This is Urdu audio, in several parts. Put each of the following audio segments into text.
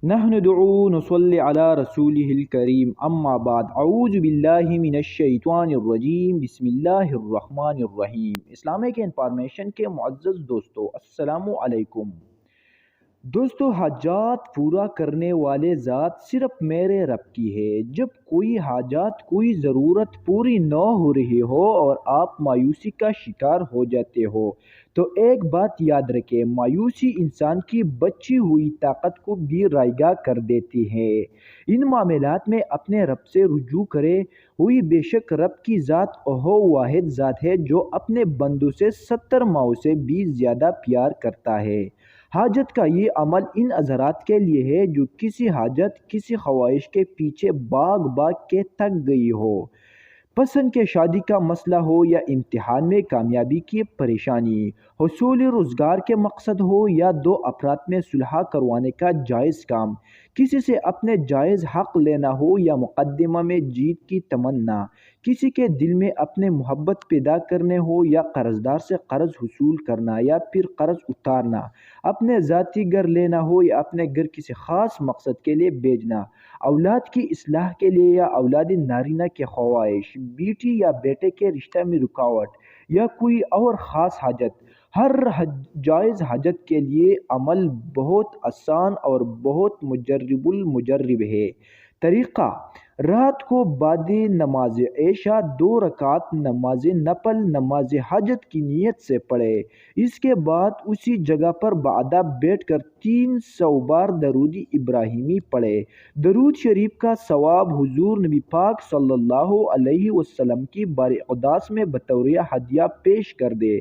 نحمدہ نصلی علی رسولہ الکریم اما بعد اعوذ باللہ من الشیطان الرجیم بسم اللہ الرحمن الرحیم۔ اسلامک انفارمیشن کے معزز دوستو السلام علیکم۔ دوستو، حاجات پورا کرنے والے ذات صرف میرے رب کی ہے۔ جب کوئی حاجات، کوئی ضرورت پوری نہ ہو رہی ہو اور آپ مایوسی کا شکار ہو جاتے ہو تو ایک بات یاد رکھیں، مایوسی انسان کی بچی ہوئی طاقت کو بھی رائگاں کر دیتی ہے۔ ان معاملات میں اپنے رب سے رجوع کرے ہوئی، بے شک رب کی ذات وہ واحد ذات ہے جو اپنے بندوں سے 70 ماؤں سے بھی زیادہ پیار کرتا ہے۔ حاجت کا یہ عمل ان حضرات کے لیے ہے جو کسی حاجت، کسی خواہش کے پیچھے بھاگ بھاگ کے تھک گئی ہو، پسند کے شادی کا مسئلہ ہو یا امتحان میں کامیابی کی پریشانی، حصول روزگار کے مقصد ہو یا دو افراد میں صلح کروانے کا جائز کام، کسی سے اپنے جائز حق لینا ہو یا مقدمہ میں جیت کی تمنا، کسی کے دل میں اپنے محبت پیدا کرنے ہو یا قرضدار سے قرض حصول کرنا یا پھر قرض اتارنا، اپنے ذاتی گھر لینا ہو یا اپنے گھر کسی خاص مقصد کے لیے بیچنا، اولاد کی اصلاح کے لیے یا اولاد نارینہ کے خواہش، بیٹی یا بیٹے کے رشتہ میں رکاوٹ یا کوئی اور خاص حاجت، ہر جائز حاجت کے لیے عمل بہت آسان اور بہت مجرب المجرب ہے۔ طریقہ: رات کو بعد نماز عشاء 2 رکعت نماز نفل نماز حاجت کی نیت سے پڑھے۔ اس کے بعد اسی جگہ پر باعادہ بیٹھ کر 300 بار درود ابراہیمی پڑھے۔ درود شریف کا ثواب حضور نبی پاک صلی اللہ علیہ وسلم کی بارگاہ میں بطور ہدیہ پیش کر دے،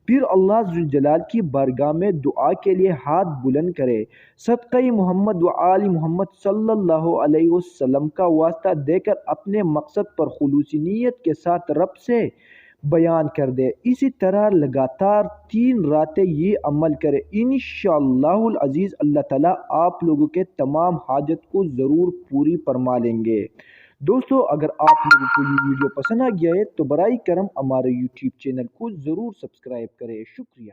پھر اللہ ذوالجلال کی بارگاہ میں دعا کے لیے ہاتھ بلند کرے، صدقہ محمد و آل محمد صلی اللہ علیہ وسلم کا واسطہ دے کر اپنے مقصد پر خلوصی نیت کے ساتھ رب سے بیان کر دے۔ اسی طرح لگاتار 3 راتیں یہ عمل کرے، انشاءاللہ العزیز اللہ تعالیٰ آپ لوگوں کے تمام حاجت کو ضرور پوری فرما لیں گے۔ دوستو، اگر آپ لوگوں کو یہ ویڈیو پسند آ گیا ہے تو برائے کرم ہمارے یوٹیوب چینل کو ضرور سبسکرائب کریں۔ شکریہ۔